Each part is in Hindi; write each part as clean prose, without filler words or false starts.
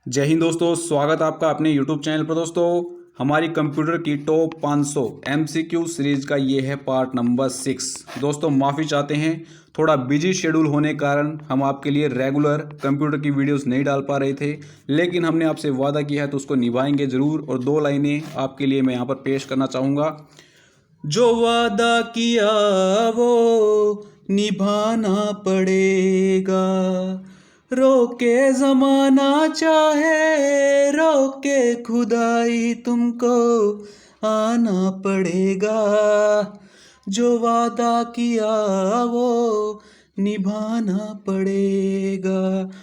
जय हिंद दोस्तों, स्वागत है आपका अपने यूट्यूब चैनल पर। दोस्तों, हमारी कंप्यूटर की टॉप 500 एमसीक्यू सीरीज का ये है पार्ट नंबर 6। दोस्तों माफ़ी चाहते हैं, थोड़ा बिजी शेड्यूल होने के कारण हम आपके लिए रेगुलर कंप्यूटर की वीडियोस नहीं डाल पा रहे थे, लेकिन हमने आपसे वादा किया है तो उसको निभाएंगे ज़रूर। और दो लाइनें आपके लिए मैं यहाँ पर पेश करना चाहूँगा। जो वादा किया वो निभाना पड़ेगा, रोके जमाना चाहे रोके खुदाई तुमको आना पड़ेगा। जो वादा किया वो निभाना पड़ेगा।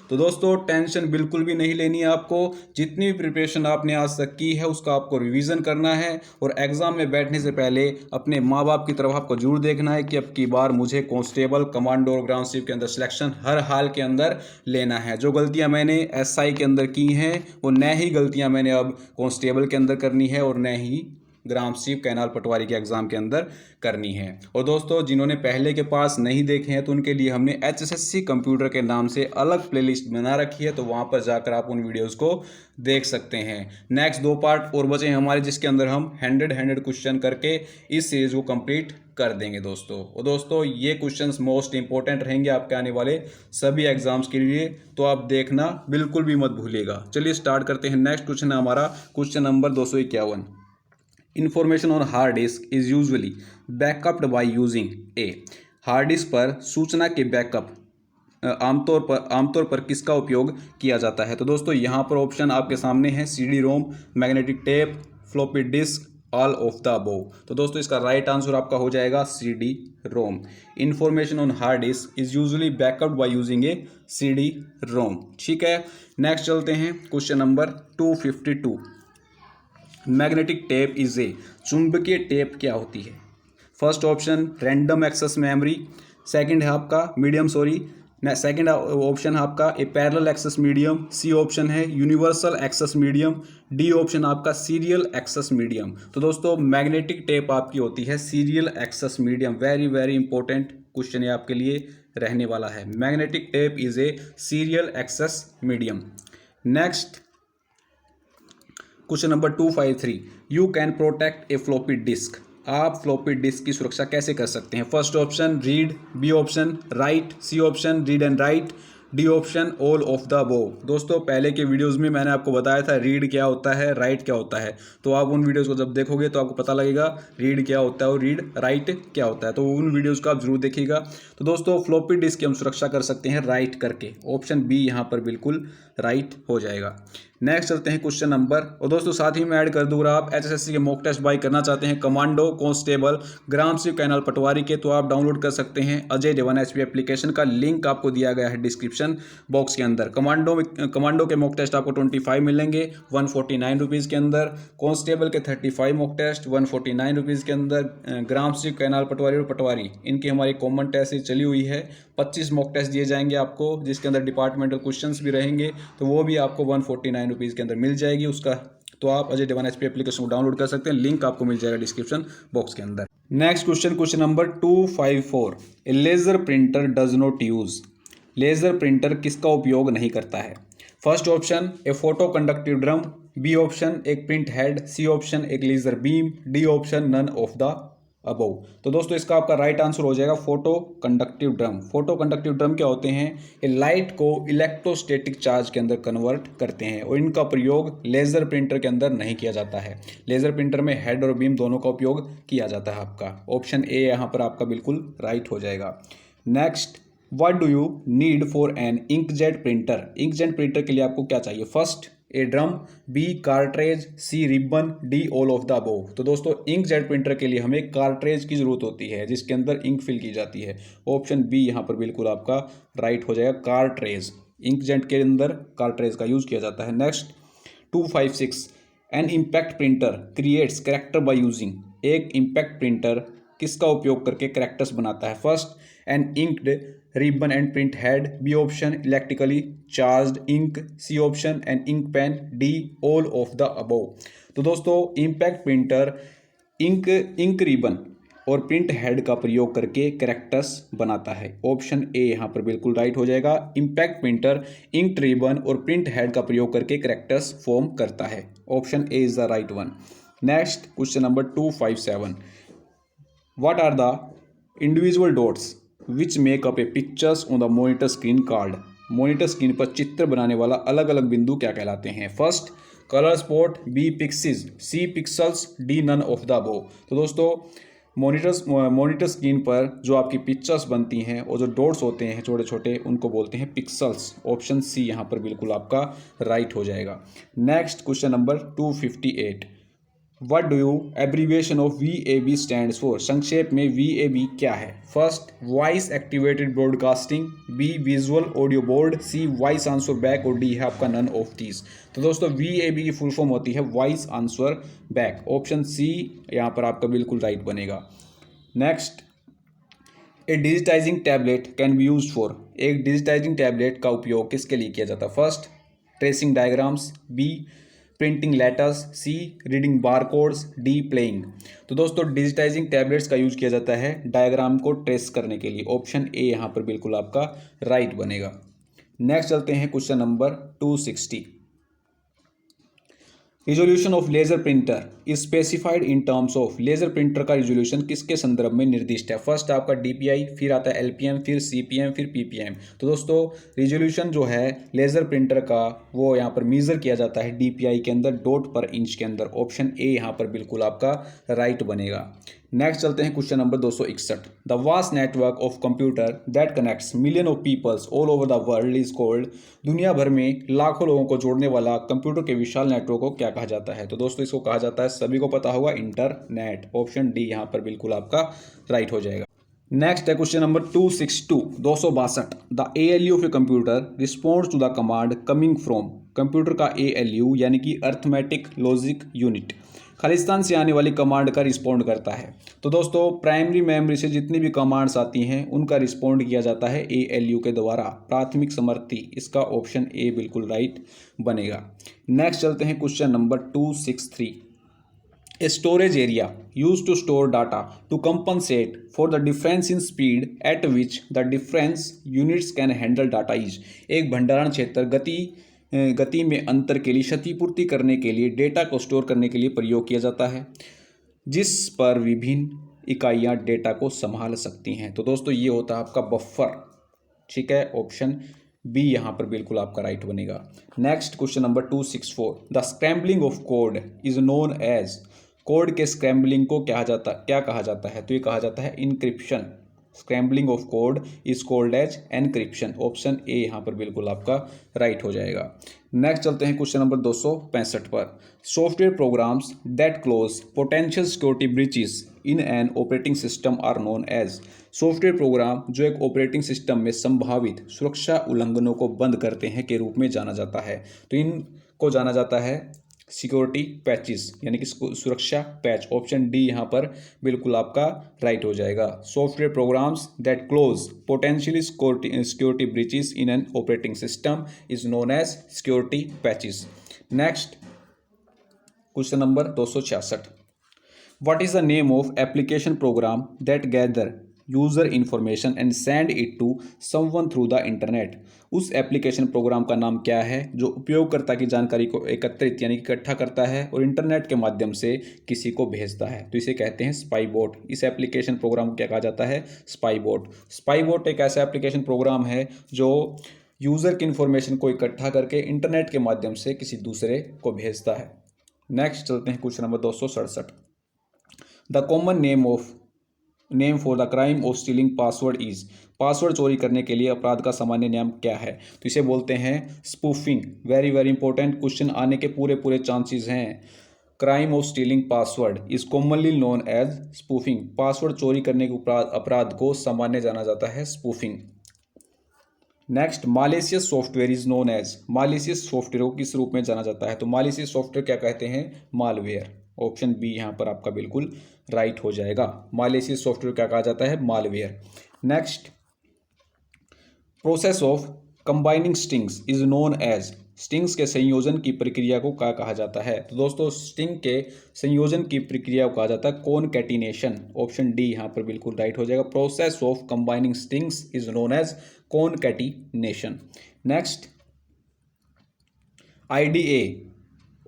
तो दोस्तों टेंशन बिल्कुल भी नहीं लेनी है आपको। जितनी भी प्रिपरेशन आपने आज तक की है उसका आपको रिवीजन करना है, और एग्जाम में बैठने से पहले अपने माँ बाप की तरफ आपको जरूर देखना है कि अब की बार मुझे कांस्टेबल, कमांडो और ग्राउंड स्वीप के अंदर सिलेक्शन हर हाल के अंदर लेना है। जो गलतियां मैंने एसआई के अंदर की हैं वो न ही गलतियां मैंने अब कांस्टेबल के अंदर करनी है और न ही ग्राम स्वीप कैनाल पटवारी के एग्जाम के अंदर करनी है। और दोस्तों जिन्होंने पहले के पास नहीं देखे हैं तो उनके लिए हमने एचएसएससी कंप्यूटर के नाम से अलग प्लेलिस्ट बना रखी है, तो वहां पर जाकर आप उन वीडियोस को देख सकते हैं। नेक्स्ट 2 पार्ट और बचे हैं हमारे, जिसके अंदर हम 100 क्वेश्चन करके इस सीरीज को कंप्लीट कर देंगे दोस्तों। और दोस्तों ये क्वेश्चंस मोस्ट इंपॉर्टेंट रहेंगे आपके आने वाले सभी एग्जाम्स के लिए, तो आप देखना बिल्कुल भी मत भूलिएगा। चलिए स्टार्ट करते हैं। नेक्स्ट क्वेश्चन है हमारा question number 251। Information on hard disk is usually backed up by using a. Hard disk पर सूचना के बैकअप आमतौर पर किसका उपयोग किया जाता है? तो दोस्तों यहाँ पर ऑप्शन आपके सामने है: CD ROM, magnetic tape, floppy disk, all of the above. तो दोस्तों इसका राइट आंसर आपका हो जाएगा CD ROM. Information on hard disk is usually backed up by using a CD ROM. ठीक है, नेक्स्ट चलते हैं question number 252। Magnetic tape is a. चुंबकीय टेप क्या होती है? First option random access memory, second है आपका मीडियम सेकंड ऑप्शन है आपका a parallel access medium, C option है universal access medium, D option आपका सीरियल एक्सेस मीडियम। तो दोस्तों मैग्नेटिक टेप आपकी होती है serial access medium. Very very important question ये आपके लिए रहने वाला है। Magnetic tape is a serial access medium. Next question number 253। You can protect a floppy disk. आप फ्लॉपी डिस्क की सुरक्षा कैसे कर सकते हैं? First option read, B option write, C option read and write, D option all of the above. दोस्तों पहले के वीडियोस में मैंने आपको बताया था रीड क्या होता है, राइट क्या होता है, तो आप उन वीडियोस को जब देखोगे तो आपको पता लगेगा रीड क्या होता है और रीड राइट क्या होता है, तो उन वीडियोस को आप जरूर देखिएगा। तो दोस्तों फ्लॉपी डिस्क की हम सुरक्षा कर सकते हैं राइट करके। ऑप्शन बी यहाँ पर बिल्कुल राइट हो जाएगा। नेक्स्ट चलते हैं क्वेश्चन नंबर, और दोस्तों साथ ही में ऐड कर दूंगा, आप एचएसएससी के मॉक टेस्ट बाई करना चाहते हैं कमांडो, कांस्टेबल, ग्राम स्वीप कैनाल पटवारी के, तो आप डाउनलोड कर सकते हैं अजय देवान एचपी एप्लीकेशन का। लिंक आपको दिया गया है डिस्क्रिप्शन बॉक्स के अंदर। कमांडो के मॉक टेस्ट आपको 25 मिलेंगे 149 रुपीज़ के अंदर, कांस्टेबल के 35 मॉक टेस्ट 149 रुपीज़ के अंदर, ग्राम स्वीप कैनाल पटवारी और पटवारी इनकी हमारी कॉमन टेस्ट चली हुई है। 25 मॉक टेस्ट दिए जाएंगे आपको, जिसके अंदर डिपार्टमेंटल क्वेश्चंस भी रहेंगे, तो वो भी आपको 149 रुपीज़ के अंदर मिल जाएगी उसका। तो आप अजय देवान एचपी एप्लीकेशन को डाउनलोड कर सकते हैं, लिंक आपको मिल जाएगा डिस्क्रिप्शन बॉक्स के अंदर। Next question number 254। A laser printer does not use. Laser printer किसका उपयोग नहीं करता है? First option a photo conductive drum, B option एक प्रिंट हेड, सी ऑप्शन एक laser beam, D option none of the above. तो दोस्तों इसका आपका राइट आंसर हो जाएगा photo conductive drum. Photo conductive drum क्या होते हैं? ये लाइट को इलेक्ट्रोस्टैटिक चार्ज के अंदर कन्वर्ट करते हैं, और इनका प्रयोग लेजर प्रिंटर के अंदर नहीं किया जाता है। लेजर प्रिंटर में हेड और बीम दोनों का उपयोग किया जाता है आपका। ऑप्शन ए यहाँ पर आपका बिल्कुल राइट हो जाएगा। Next, what do you need for an inkjet printer. Inkjet printer के लिए आपको क्या चाहिए? First a drum, B cartridge, C ribbon, D all of the above. तो दोस्तों इंकजेट प्रिंटर के लिए हमें कार्ट्रेज की जरूरत होती है, जिसके अंदर इंक फिल की जाती है। ऑप्शन बी यहाँ पर बिल्कुल आपका राइट हो जाएगा, कार्ट्रेज। इंकजेट के अंदर कार्ट्रेज का यूज किया जाता है। Next 256। An impact printer creates character by using. एक इम्पैक्ट प्रिंटर किसका उपयोग करके कैरेक्टर्स बनाता है? First an inked ribbon and print head, B option electrically charged ink, C option an ink pen, D all of the above. तो दोस्तों इम्पैक्ट प्रिंटर इंक रिबन और प्रिंट हेड का प्रयोग करके कैरेक्टर्स बनाता है। ऑप्शन ए यहाँ पर बिल्कुल राइट हो जाएगा। इम्पैक्ट प्रिंटर इंक रिबन और प्रिंट हेड का प्रयोग करके कैरेक्टर्स फॉर्म करता है। Option A is the right one. Next question number 257, what are the individual dots which make up a pictures on the monitor screen card. Monitor screen पर चित्र बनाने वाला अलग अलग बिंदु क्या कहलाते हैं। First colour spot, B pixies, C pixels, D none of the above. तो दोस्तों मॉनिटर स्क्रीन पर जो आपकी पिक्चर्स बनती हैं और जो डॉट्स होते हैं छोटे छोटे, उनको बोलते हैं पिक्सल्स। ऑप्शन सी यहाँ पर बिल्कुल आपका राइट हो जाएगा। Next question number 258, what do you abbreviation of VAB stands for. संक्षेप में VAB क्या है। First voice activated broadcasting, B visual audio board, C voice answer back और डी है आपका नन ऑफ दीज। तो दोस्तों VAB की फुल फॉर्म होती है voice answer back. Option C यहाँ पर आपका बिल्कुल राइट बनेगा। Next, a digitizing tablet can be use for. एक डिजिटाइजिंग टैबलेट का उपयोग किसके लिए किया जाता है। First tracing diagrams, B printing letters, C reading barcodes, D playing. तो दोस्तों डिजिटाइजिंग टैबलेट्स का यूज किया जाता है डायग्राम को ट्रेस करने के लिए। ऑप्शन ए यहाँ पर बिल्कुल आपका राइट बनेगा। नेक्स्ट चलते हैं question number 260, resolution of laser printer is specified in terms of. Laser printer का रिजोल्यूशन किसके संदर्भ में निर्दिष्ट है। फर्स्ट आपका DPI, फिर आता है LPM, फिर CPM, फिर PPM। तो दोस्तों रिजोल्यूशन जो है लेजर प्रिंटर का वो यहाँ पर मेजर किया जाता है DPI के अंदर, डॉट पर इंच के अंदर। ऑप्शन ए यहाँ पर बिल्कुल आपका राइट बनेगा। नेक्स्ट चलते हैं question number 261, the vast network of computer that connects million of peoples all over the world is called. दुनिया भर में लाखों लोगों को जोड़ने वाला कंप्यूटर के विशाल नेटवर्क को क्या कहा जाता है। तो दोस्तों इसको कहा जाता है, सभी को पता होगा, इंटरनेट। ऑप्शन डी यहाँ पर बिल्कुल आपका राइट हो जाएगा। नेक्स्ट है question number 262, 262, the ALU of a computer responds to the command coming from. Computer का ALU यानी कि अर्थमेटिक लॉजिक यूनिट खालिस्तान से आने वाली कमांड का रिस्पॉन्ड करता है। तो दोस्तों प्राइमरी मेमोरी से जितनी भी कमांड्स आती हैं उनका रिस्पॉन्ड किया जाता है ALU के द्वारा, प्राथमिक स्मृति। इसका ऑप्शन ए बिल्कुल राइट बनेगा। नेक्स्ट चलते हैं question number 263, a storage area use to store data to compensate for the difference in speed at which the difference units can handle data is. एक भंडारण क्षेत्र गति में अंतर के लिए क्षतिपूर्ति करने के लिए डेटा को स्टोर करने के लिए प्रयोग किया जाता है जिस पर विभिन्न इकाइयां डेटा को संभाल सकती हैं। तो दोस्तों ये होता है आपका बफर। ठीक है, ऑप्शन बी यहाँ पर बिल्कुल आपका राइट बनेगा। Next question number 264, the scrambling of code is known as. Code के स्क्रैम्बलिंग को क्या कहा जाता है। तो ये कहा जाता है encryption. Scrambling of code is called as encryption. Option A यहाँ पर बिल्कुल आपका राइट हो जाएगा। नेक्स्ट चलते हैं क्वेश्चन नंबर 265 पर, software programs that close potential security breaches in an operating system are known as. Software program जो एक ऑपरेटिंग सिस्टम में संभावित सुरक्षा उल्लंघनों को बंद करते हैं के रूप में जाना जाता है। तो इनको जाना जाता है सिक्योरिटी पैचेस यानी कि सुरक्षा पैच। ऑप्शन डी यहाँ पर बिल्कुल आपका राइट हो जाएगा। Software programs that close potentially security breaches in an operating system is known as security patches. Next question number 266, what is the name of application program that gather user information and send it to someone through the internet. उस एप्लीकेशन प्रोग्राम का नाम क्या है जो उपयोगकर्ता की जानकारी को एकत्रित यानी कि इकट्ठा करता है और इंटरनेट के माध्यम से किसी को भेजता है। तो इसे कहते हैं स्पाई बोट। इस एप्लीकेशन प्रोग्राम को क्या कहा जाता है, स्पाई बोट। स्पाई बोट एक ऐसा एप्लीकेशन प्रोग्राम है जो यूजर की इंफॉर्मेशन को इकट्ठा करके इंटरनेट के माध्यम से किसी दूसरे को भेजता है। नेक्स्ट चलते हैं question number 267, the common name for the crime of stealing password is. Password चोरी करने के लिए अपराध का सामान्य नाम क्या है। तो इसे बोलते हैं spoofing. Very very important question आने के पूरे चांसेस हैं। Crime of stealing password is commonly known as spoofing. Password चोरी करने के अपराध को सामान्य जाना जाता है spoofing. Next, malicious software is known as. Malicious software को किस रूप में जाना जाता है। तो मालिशियस सॉफ्टवेयर क्या कहते हैं, मालवेयर। ऑप्शन बी यहाँ पर आपका बिल्कुल राइट हो जाएगा। मालिशियस सॉफ्टवेयर क्या कहा जाता है, malware. Next, process of combining strings is known as. Strings के संयोजन की प्रक्रिया को क्या कहा जाता है? तो दोस्तों स्ट्रिंग के संयोजन की प्रक्रिया को कहा जाता है कॉनकैटिनेशन। ऑप्शन डी यहाँ पर बिल्कुल राइट हो जाएगा। Process of combining strings is known as concatenation. Next, IDA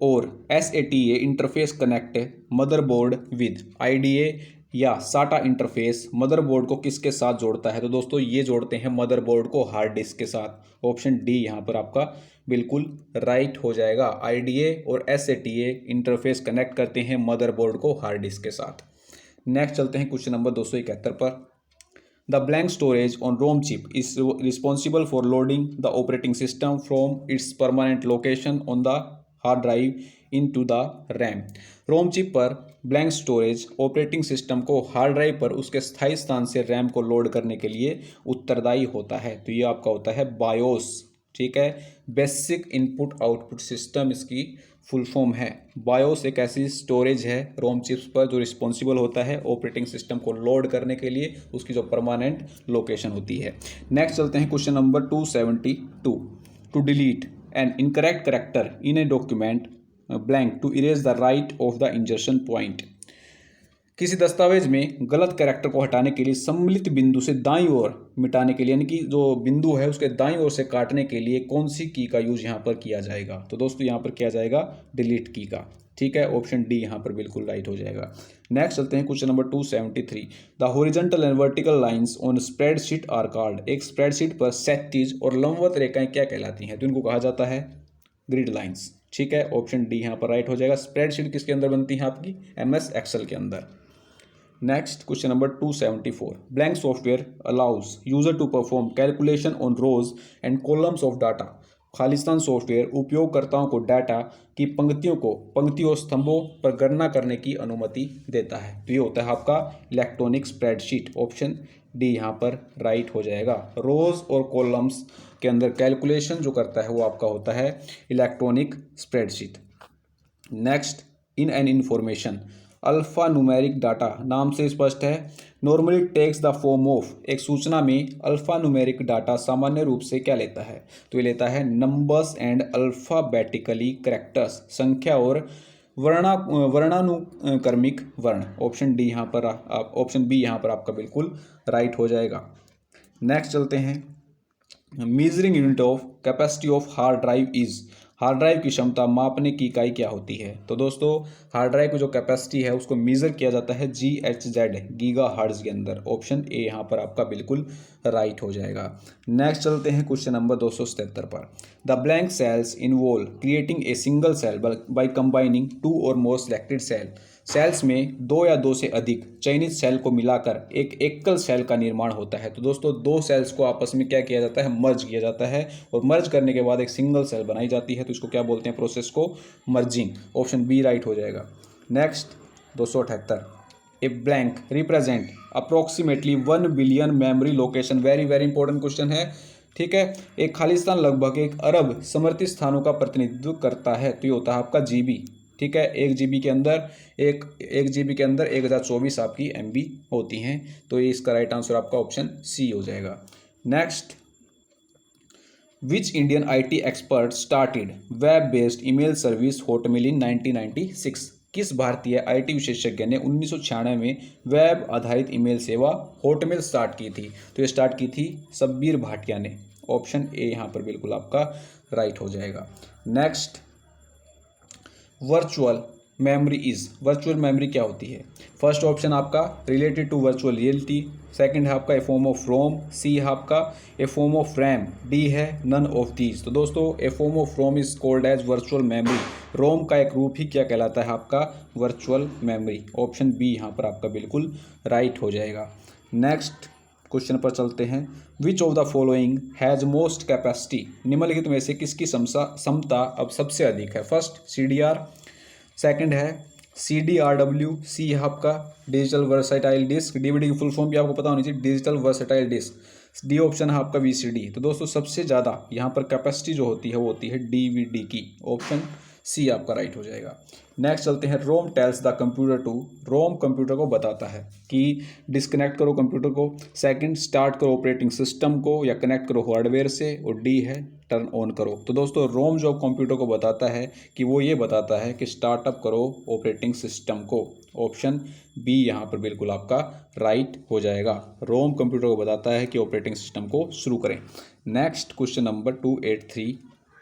और SATA interface connect motherboard with. IDA या SATA इंटरफेस मदरबोर्ड को किसके साथ जोड़ता है? तो दोस्तों ये जोड़ते हैं मदरबोर्ड को हार्ड डिस्क के साथ। ऑप्शन डी यहाँ पर आपका बिल्कुल राइट हो जाएगा। IDA और SATA इंटरफेस कनेक्ट करते हैं मदरबोर्ड को हार्ड डिस्क के साथ। नेक्स्ट चलते हैं क्वेश्चन नंबर 271 पर। The blank storage on ROM chip is responsible for loading the operating system from its permanent location on the hard drive into the RAM। ROM chip पर ब्लैंक स्टोरेज ऑपरेटिंग सिस्टम को हार्ड ड्राइव पर उसके स्थायी स्थान से रैम को लोड करने के लिए उत्तरदायी होता है। तो ये आपका होता है बायोस। ठीक है, बेसिक इनपुट आउटपुट सिस्टम इसकी फुल फॉर्म है। बायोस एक ऐसी स्टोरेज है रोम चिप्स पर जो रिस्पॉन्सिबल होता है ऑपरेटिंग सिस्टम को लोड करने के लिए उसकी जो परमानेंट लोकेशन होती है। नेक्स्ट चलते हैं question number 272। To delete an incorrect character in a document blank to erase the right of the insertion point. किसी दस्तावेज में गलत कैरेक्टर को हटाने के लिए सम्मिलित बिंदु से दाईं ओर मिटाने के लिए, यानी कि जो बिंदु है उसके दाईं ओर से काटने के लिए कौन सी की का यूज यहाँ पर किया जाएगा? तो दोस्तों यहाँ पर किया जाएगा डिलीट की का। ठीक है, ऑप्शन डी यहाँ पर बिल्कुल राइट हो जाएगा। नेक्स्ट चलते हैं question number 273। The horizontal and vertical lines on spreadsheet are called. एक स्प्रेडशीट पर क्षैतिज और लंबवत रेखाएं क्या कहलाती हैं? तो इनको कहा जाता है ग्रिड लाइंस। ठीक है, ऑप्शन डी यहाँ पर राइट हो जाएगा। स्प्रेडशीट किसके अंदर बनती है? आपकी MS एक्सेल के अंदर। Next question number 274। Blank software allows user to perform calculation on rows and columns of data. खालिस्तान सॉफ्टवेयर उपयोगकर्ताओं को डाटा की पंक्तियों और स्तंभों पर गणना करने की अनुमति देता है। तो ये होता है आपका इलेक्ट्रॉनिक स्प्रेडशीट। ऑप्शन डी यहाँ पर राइट हो जाएगा। रोज और कॉलम्स के अंदर कैलकुलेशन जो करता है वो आपका होता है electronic spreadsheet. Next, in an information alpha numeric data नाम से स्पष्ट है normally takes the form of. एक सूचना में अल्फा न्यूमेरिक डाटा सामान्य रूप से क्या लेता है? तो ये लेता है नंबर्स एंड अल्फाबेटिकली कैरेक्टर्स, संख्या और वर्णानुक्रमिक वर्ण। ऑप्शन डी यहाँ पर ऑप्शन बी यहाँ पर आपका बिल्कुल राइट हो जाएगा। नेक्स्ट चलते हैं। Measuring unit of capacity of hard drive is. Hard drive की क्षमता मापने की इकाई क्या होती है? तो दोस्तों हार्ड ड्राइव की जो कैपेसिटी है उसको मेजर किया जाता है GHz गीगा हर्ट्ज के अंदर। ऑप्शन ए यहाँ पर आपका बिल्कुल राइट हो जाएगा। नेक्स्ट चलते हैं क्वेश्चन नंबर 277 पर। The blank cells involve creating a single cell by combining 2 or more selected cell. Sales में 2 या 2 से अधिक चयनित सेल को मिलाकर एक एकल सेल का निर्माण होता है। तो दोस्तों 2 सेल्स को आपस में क्या किया जाता है? मर्ज किया जाता है, और मर्ज करने के बाद एक सिंगल सेल बनाई जाती है। तो इसको क्या बोलते हैं? प्रोसेस को मर्जिंग। ऑप्शन बी राइट हो जाएगा। Next 278। A blank represent approximately 1 billion memory location. Very very important question है। ठीक है, एक खालिस्तान लगभग 1 अरब समर्थित स्थानों का प्रतिनिधित्व करता है। तो ये होता है आपका GB। ठीक है, 1 GB के अंदर 1024 आपकी MB होती हैं। तो ये इसका राइट आंसर आपका ऑप्शन सी हो जाएगा। Next, which Indian IT expert started web based email service Hotmail in 1996। किस भारतीय IT विशेषज्ञ ने 1996 में वेब आधारित ईमेल सेवा हॉटमेल स्टार्ट की थी? तो ये स्टार्ट की थी शब्बीर भाटिया ने। ऑप्शन ए यहाँ पर बिल्कुल आपका राइट हो जाएगा। Next, virtual memory is. Virtual memory क्या होती है? फर्स्ट ऑप्शन आपका related to virtual reality, second है आपका a form of ROM, C है आपका a form of RAM, D है नन ऑफ दीज। तो दोस्तों a form of ROM is called as virtual memory. ROM का एक रूप ही क्या कहलाता है? आपका वर्चुअल मेमोरी। ऑप्शन बी यहाँ पर आपका बिल्कुल राइट हो जाएगा। नेक्स्ट क्वेश्चन पर चलते हैं। Which of the following has most capacity. निम्नलिखित में से किसकी क्षमता अब सबसे अधिक है? फर्स्ट CDR, सेकंड है CDRW, सी है आपका डिजिटल वर्सेटाइल डिस्क, DVD की फुल फॉर्म भी आपको पता होनी चाहिए, digital versatile disc. D option है आपका VCD। तो दोस्तों सबसे ज़्यादा यहाँ पर कैपेसिटी जो होती है वो होती है DVD की। ऑप्शन सी आपका राइट हो जाएगा। नेक्स्ट चलते हैं। ROM tells the computer to. ROM computer को बताता है कि डिस्कनेक्ट करो कंप्यूटर को। सेकंड, स्टार्ट करो ऑपरेटिंग सिस्टम को या कनेक्ट करो हार्डवेयर से। और डी है टर्न ऑन करो। तो दोस्तों रोम जॉब कंप्यूटर को बताता है कि वो ये बताता है कि स्टार्टअप करो ऑपरेटिंग सिस्टम को। ऑप्शन बी यहाँ पर बिल्कुल आपका राइट हो जाएगा। रोम कंप्यूटर को बताता है कि ऑपरेटिंग सिस्टम को शुरू करें। Next question number 283,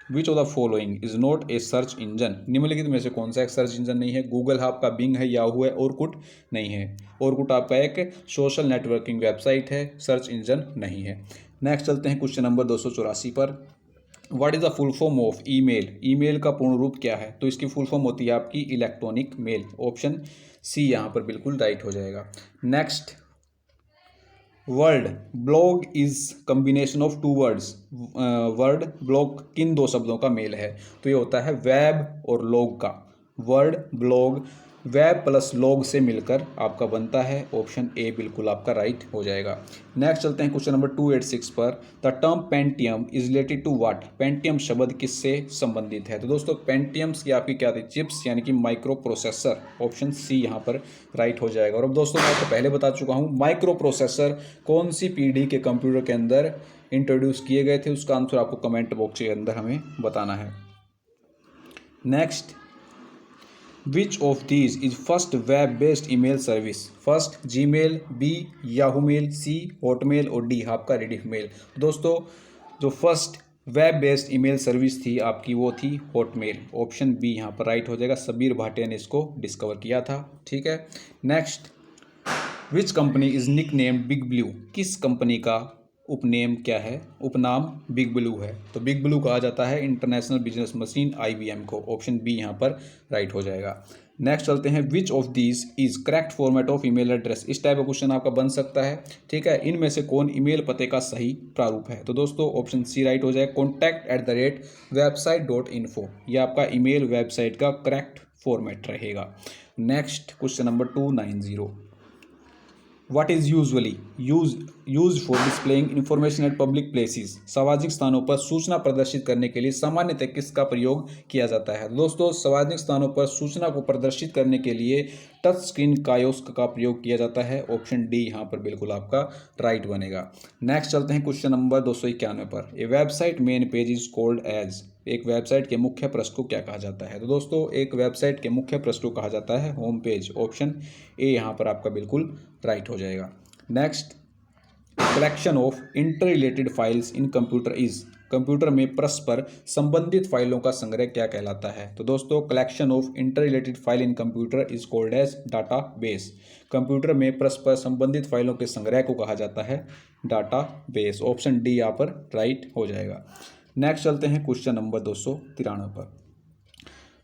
which of the following is not a search engine. निम्नलिखित में से कौन सा एक सर्च इंजन नहीं है? गूगल आपका बिंग है, याहू है, ऑरकुट नहीं है। ऑरकुट आपका एक सोशल नेटवर्किंग वेबसाइट है, सर्च इंजन नहीं है। नेक्स्ट चलते हैं क्वेश्चन नंबर 284 पर। What is the full form of email? Email का पूर्ण रूप क्या है? तो इसकी फुल फॉर्म होती है आपकी इलेक्ट्रॉनिक मेल। ऑप्शन सी यहाँ पर बिल्कुल राइट हो जाएगा। Next, word blog is combination of two words. Word blog किन दो शब्दों का मेल है? तो ये होता है वेब और लॉग का। Word blog web plus log से मिलकर आपका बनता है। ऑप्शन ए बिल्कुल आपका राइट हो जाएगा। नेक्स्ट चलते हैं क्वेश्चन नंबर 286 पर। The term Pentium is related to what? Pentium शब्द किससे संबंधित है? तो दोस्तों पेंटियम्स की आपकी क्या थी? चिप्स यानी कि माइक्रो प्रोसेसर। ऑप्शन सी यहाँ पर राइट हो जाएगा। और अब दोस्तों मैं आपको पहले बता चुका हूँ माइक्रो प्रोसेसर कौन सी पीढ़ी के कंप्यूटर के अंदर इंट्रोड्यूस किए गए थे, उसका आंसर आपको कमेंट बॉक्स के अंदर हमें बताना है। Next, Which of these is first web-based email service? First Gmail, B Yahoo Mail, C Hotmail और डी आपका Rediffmail। दोस्तों जो first web based email service थी आपकी वो थी हॉटमेल। ऑप्शन बी यहाँ पर राइट हो जाएगा। सबीर भाटिया ने इसको डिस्कवर किया था। ठीक है। Next, which company is nick name big blue? किस कंपनी का उपनेम क्या है? उपनाम बिग ब्लू है। तो बिग ब्लू कहा जाता है इंटरनेशनल बिजनेस मशीन IBM को। ऑप्शन बी यहाँ पर राइट हो जाएगा। नेक्स्ट चलते हैं, which of these is correct format of email address? इस टाइप का क्वेश्चन आपका बन सकता है। ठीक है, इनमें से कौन ईमेल पते का सही प्रारूप है? तो दोस्तों ऑप्शन सी राइट हो जाएगा। contact@website.info ये आपका ईमेल वेबसाइट का करेक्ट फॉर्मेट रहेगा। Next question number 290, What is usually used for displaying information at public places? सामाजिक स्थानों पर सूचना प्रदर्शित करने के लिए सामान्यतः किसका प्रयोग किया जाता है? दोस्तों सार्वजनिक स्थानों पर सूचना को प्रदर्शित करने के लिए टच स्क्रीन कायोस्क का प्रयोग किया जाता है। ऑप्शन डी यहाँ पर बिल्कुल आपका राइट बनेगा। नेक्स्ट चलते हैं क्वेश्चन नंबर 291 पर। A website main page is called as. एक वेबसाइट के मुख्य पृष्ठ को क्या कहा जाता है? तो दोस्तों एक वेबसाइट के मुख्य पृष्ठ को कहा जाता है होम पेज। ऑप्शन ए यहाँ पर आपका बिल्कुल राइट हो जाएगा। Next, collection of inter related files in computer is. Computer में परस्पर संबंधित फाइलों का संग्रह क्या कहलाता है? तो दोस्तों collection of inter related file in computer is called as database. Computer में परस्पर संबंधित फाइलों के संग्रह को कहा जाता है डाटाबेस। ऑप्शन डी यहाँ पर राइट हो जाएगा। नेक्स्ट चलते हैं क्वेश्चन नंबर 293 पर।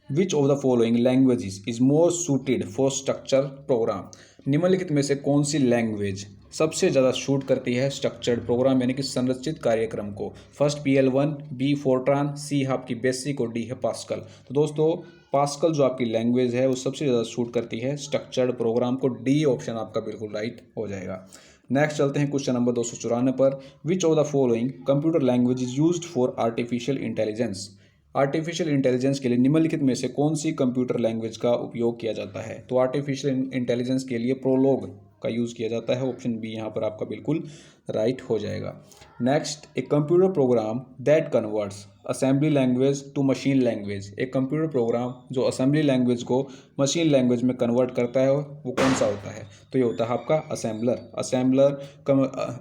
Which of the following languages is more suited for structure program? निम्नलिखित में से कौन सी लैंग्वेज सबसे ज़्यादा शूट करती है स्ट्रक्चर्ड प्रोग्राम यानी कि संरचित कार्यक्रम को? फर्स्ट PL1, बी फोर्ट्रान, सी आपकी बेसिक और डी है पास्कल। तो दोस्तों पास्कल जो आपकी लैंग्वेज है वो सबसे ज़्यादा शूट करती है स्ट्रक्चर्ड प्रोग्राम को। डी ऑप्शन आपका बिल्कुल राइट हो जाएगा। नेक्स्ट चलते हैं क्वेश्चन नंबर 294 पर। Which of the following computer language is used for artificial intelligence? Artificial intelligence के लिए निम्नलिखित में से कौन सी कंप्यूटर लैंग्वेज का उपयोग किया जाता है? तो आर्टिफिशियल इंटेलिजेंस के लिए प्रोलॉग का यूज़ किया जाता है। ऑप्शन बी यहाँ पर आपका बिल्कुल राइट हो जाएगा। Next, a computer program that converts assembly language to machine language. एक कंप्यूटर प्रोग्राम जो असेंबली लैंग्वेज को मशीन लैंग्वेज में कन्वर्ट करता है वो कौन सा होता है? तो ये होता है आपका असेंबलर।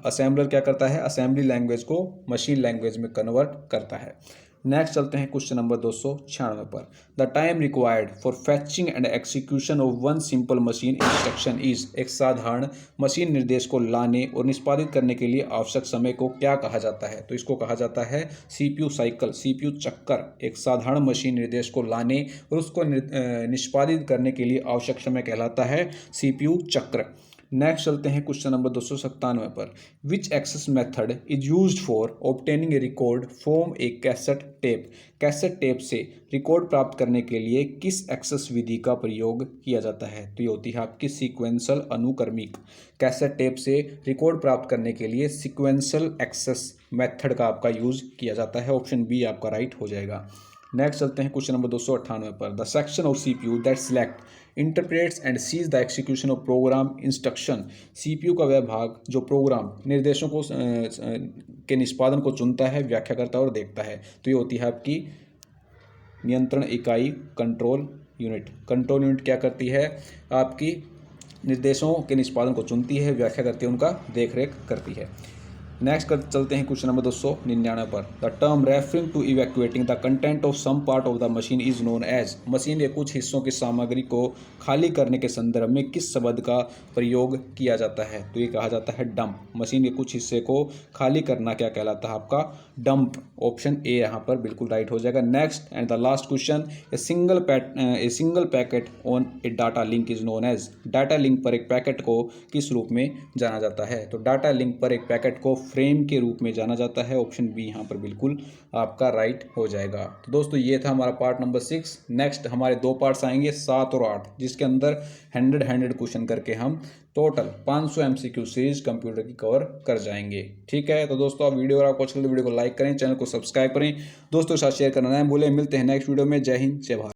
असेंबलर क्या करता है? असेंबली लैंग्वेज को मशीन लैंग्वेज में कन्वर्ट करता है। नेक्स्ट चलते हैं क्वेश्चन नंबर 296 पर। The time required for फैचिंग and execution of one simple machine instruction is. एक साधारण मशीन निर्देश को लाने और निष्पादित करने के लिए आवश्यक समय को क्या कहा जाता है? तो इसको कहा जाता है CPU साइकिल, CPU चक्कर। एक साधारण मशीन निर्देश को लाने और उसको निष्पादित करने के लिए आवश्यक समय कहलाता है CPU चक्र। नेक्स्ट चलते हैं क्वेश्चन नंबर 297 पर। Which access method is used for obtaining a record from a cassette tape? Cassette tape से रिकॉर्ड प्राप्त करने के लिए किस एक्सेस विधि का प्रयोग किया जाता है? तो ये होती है आपकी सीक्वेंशियल अनुक्रमिक। कैसेट टेप से रिकॉर्ड प्राप्त करने के लिए सीक्वेंशियल एक्सेस मेथड का आपका यूज किया जाता है। ऑप्शन बी आपका राइट हो जाएगा। नेक्स्ट चलते हैं क्वेश्चन नंबर 298 पर। The section of CPU that select interprets and sees the execution of program instruction. CPU का वह भाग जो प्रोग्राम निर्देशों को के निष्पादन को चुनता है, व्याख्या करता है और देखता है। तो ये होती है आपकी नियंत्रण इकाई, कंट्रोल यूनिट। कंट्रोल यूनिट क्या करती है, आपकी निर्देशों के निष्पादन को चुनती है, व्याख्या करती है, उनका देखरेख करती है। नेक्स्ट चलते हैं क्वेश्चन नंबर 299 पर। The term referring to evacuating the content of some part of the machine is known as. Machine के कुछ हिस्सों की सामग्री को खाली करने के संदर्भ में किस शब्द का प्रयोग किया जाता है? तो ये कहा जाता है डंप। मशीन के कुछ हिस्से को खाली करना क्या कहलाता है? आपका डंप। ऑप्शन ए यहाँ पर बिल्कुल राइट हो जाएगा। Next and the last question, a single packet on a data link is known as. Data link पर एक पैकेट को किस रूप में जाना जाता है? तो डाटा लिंक पर एक पैकेट को फ्रेम के रूप में जाना जाता है। ऑप्शन बी यहाँ पर बिल्कुल आपका राइट हो जाएगा। तो दोस्तों ये था हमारा पार्ट नंबर 6। नेक्स्ट हमारे 2 पार्ट्स आएंगे 7 और 8, जिसके अंदर 100 क्वेश्चन करके हम टोटल 500 MCQ सीरीज कंप्यूटर की कवर कर जाएंगे। ठीक है, तो दोस्तों आप वीडियो अगर आपको अच्छा लगे तो वीडियो को लाइक करें, चैनल को सब्सक्राइब करें, दोस्तों के साथ शेयर करना ना भूलें। मिलते हैं नेक्स्ट वीडियो में। जय हिंद, जय भारत।